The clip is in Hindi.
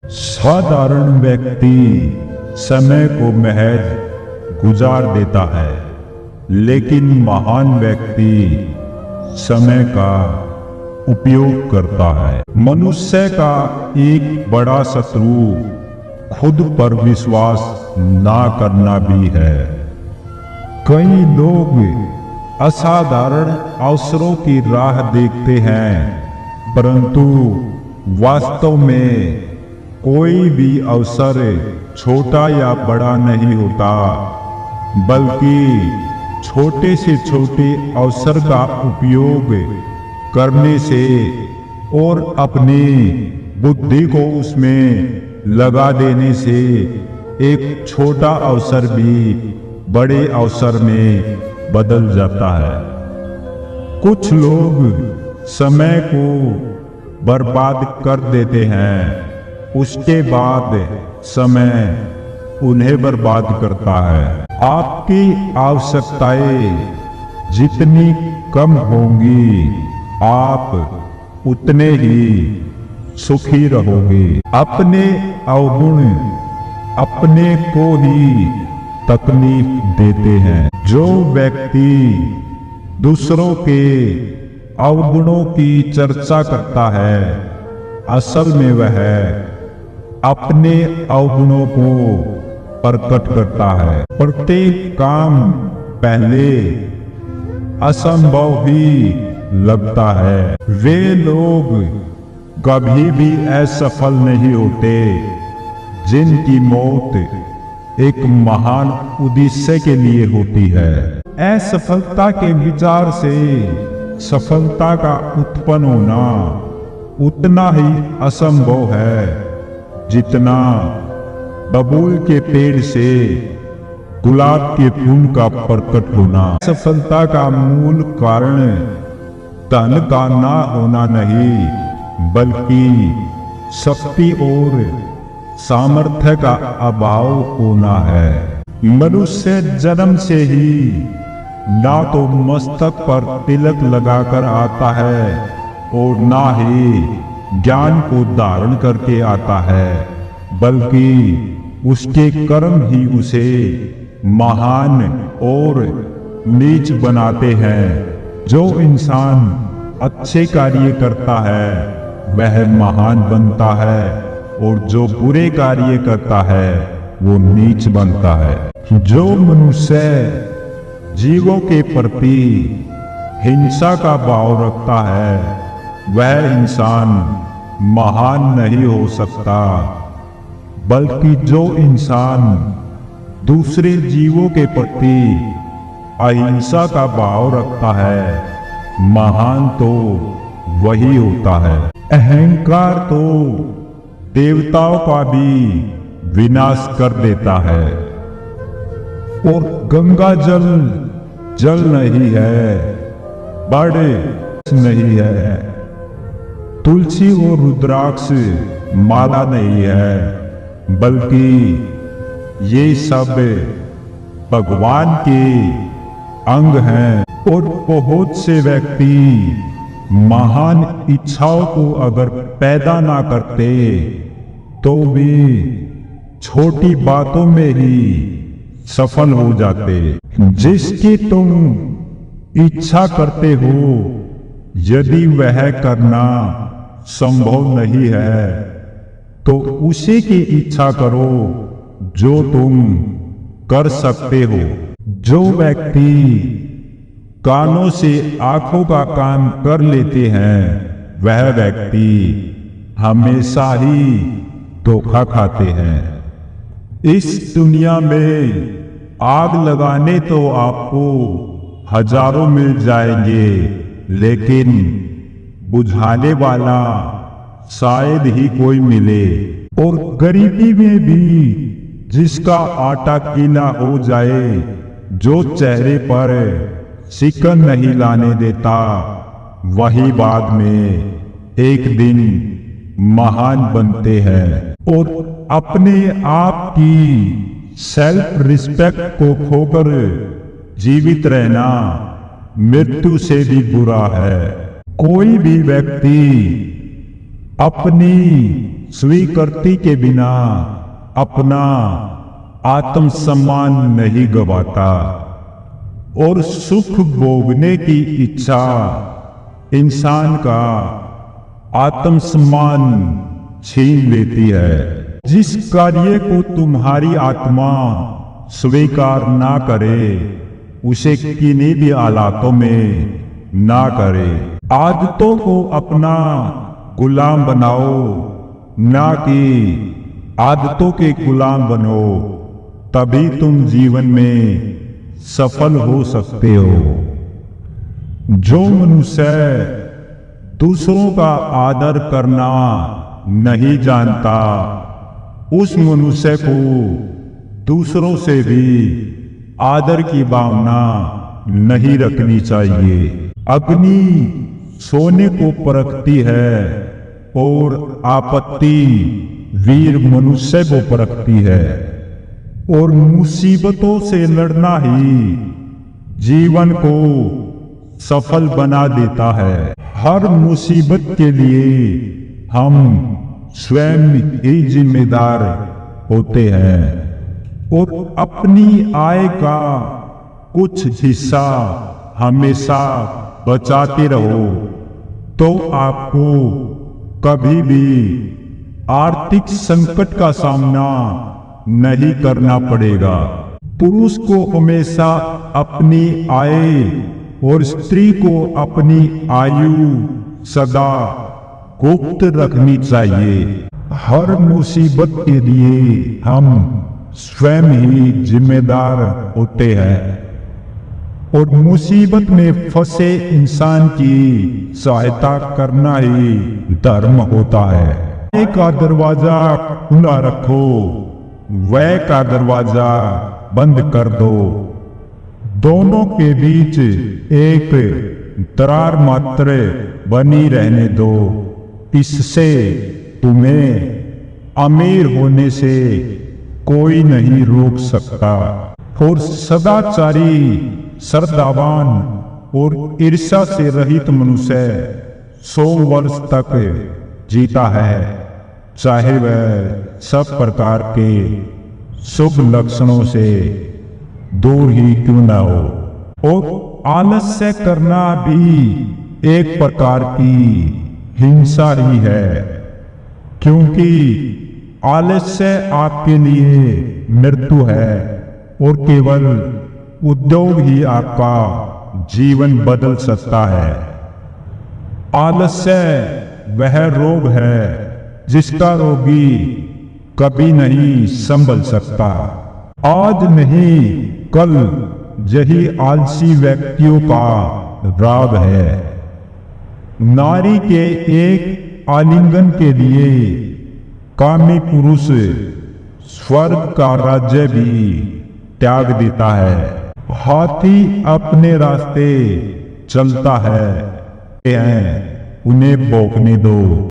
साधारण व्यक्ति समय को महज गुजार देता है, लेकिन महान व्यक्ति समय का उपयोग करता है। मनुष्य का एक बड़ा शत्रु खुद पर विश्वास ना करना भी है। कई लोग असाधारण अवसरों की राह देखते हैं, परंतु वास्तव में कोई भी अवसर छोटा या बड़ा नहीं होता, बल्कि छोटे से छोटे अवसर का उपयोग करने से और अपनी बुद्धि को उसमें लगा देने से एक छोटा अवसर भी बड़े अवसर में बदल जाता है। कुछ लोग समय को बर्बाद कर देते हैं, उसके बाद समय उन्हें बर्बाद करता है। आपकी आवश्यकताएं जितनी कम होंगी, आप उतने ही सुखी रहोगे। अपने अवगुण अपने को ही तकलीफ देते हैं। जो व्यक्ति दूसरों के अवगुणों की चर्चा करता है, असल में वह अपने अवगुणों को प्रकट करता है। प्रत्येक काम पहले असंभव ही लगता है। वे लोग कभी भी असफल नहीं होते जिनकी मौत एक महान उद्देश्य के लिए होती है। असफलता के विचार से सफलता का उत्पन्न होना उतना ही असंभव है जितना बबूल के पेड़ से गुलाब के फूल का प्रकट होना। सफलता का मूल कारण धन का ना होना नहीं, बल्कि शक्ति और सामर्थ्य का अभाव होना है। मनुष्य जन्म से ही ना तो मस्तक पर तिलक लगाकर आता है और ना ही ज्ञान को धारण करके आता है, बल्कि उसके कर्म ही उसे महान और नीच बनाते हैं। जो इंसान अच्छे कार्य करता है वह महान बनता है, और जो बुरे कार्य करता है वो नीच बनता है। जो मनुष्य जीवों के प्रति हिंसा का भाव रखता है वह इंसान महान नहीं हो सकता, बल्कि जो इंसान दूसरे जीवों के प्रति अहिंसा का भाव रखता है महान तो वही होता है। अहंकार तो देवताओं का भी विनाश कर देता है, और गंगा जल जल नहीं है, बड़े नहीं है, तुलसी और रुद्राक्ष माला नहीं है, बल्कि ये सब भगवान के अंग हैं। और बहुत से व्यक्ति महान इच्छाओं को अगर पैदा ना करते तो वे छोटी बातों में ही सफल हो जाते। जिसकी तुम इच्छा करते हो, यदि वह करना संभव नहीं है तो उसी की इच्छा करो जो तुम कर सकते हो। जो व्यक्ति कानों से आंखों का काम कर लेते हैं वह व्यक्ति हमेशा ही धोखा खाते हैं। इस दुनिया में आग लगाने तो आपको हजारों मिल जाएंगे, लेकिन बुझाने वाला शायद ही कोई मिले। और गरीबी में भी जिसका आटा गीला हो जाए, जो चेहरे पर शिकन नहीं लाने देता, वही बाद में एक दिन महान बनते हैं। और अपने आप की सेल्फ रिस्पेक्ट को खोकर जीवित रहना मृत्यु से भी बुरा है। कोई भी व्यक्ति अपनी स्वीकृति के बिना अपना आत्मसम्मान नहीं गवाता और सुख भोगने की इच्छा इंसान का आत्मसम्मान छीन लेती है। जिस कार्य को तुम्हारी आत्मा स्वीकार ना करे उसे किन्हीं भी हालातों में ना करे। आदतों को अपना गुलाम बनाओ, ना कि आदतों के गुलाम बनो, तभी तुम जीवन में सफल हो सकते हो। जो मनुष्य दूसरों का आदर करना नहीं जानता, उस मनुष्य को दूसरों से भी आदर की भावना नहीं रखनी चाहिए। अग्नि सोने को परखती है और आपत्ति वीर मनुष्य को परखती है, और मुसीबतों से लड़ना ही जीवन को सफल बना देता है। हर मुसीबत के लिए हम स्वयं ही जिम्मेदार होते हैं और अपनी आय का कुछ हिस्सा हमेशा बचाते रहो, तो आपको कभी भी आर्थिक संकट का सामना नहीं करना पड़ेगा। पुरुष को हमेशा अपनी आय और स्त्री को अपनी आयु सदा गुप्त रखनी चाहिए। हर मुसीबत के लिए हम स्वयं ही जिम्मेदार होते हैं और मुसीबत में फंसे इंसान की सहायता करना ही धर्म होता है। एक का दरवाजा खुला रखो, वह का दरवाजा बंद कर दो। दोनों के बीच एक दरार मात्र बनी रहने दो। इससे तुम्हें अमीर होने से कोई नहीं रोक सकता। और सदाचारी, श्रद्धावान और ईर्ष्या से रहित मनुष्य 100 वर्ष तक जीता है, चाहे वह सब प्रकार के शुभ लक्षणों से दूर ही क्यों न हो। और आलस्य करना भी एक प्रकार की हिंसा ही है, क्योंकि आलस्य आपके लिए मृत्यु है और केवल उद्योग ही आपका जीवन बदल सकता है। आलस्य वह रोग है जिसका रोगी कभी नहीं संभल सकता। आज नहीं कल यही आलसी व्यक्तियों का राग है। नारी के एक आलिंगन के लिए कामी पुरुष स्वर्ग का राज्य भी त्याग देता है। हाथी अपने रास्ते चलता है, उन्हें भौंकने दो।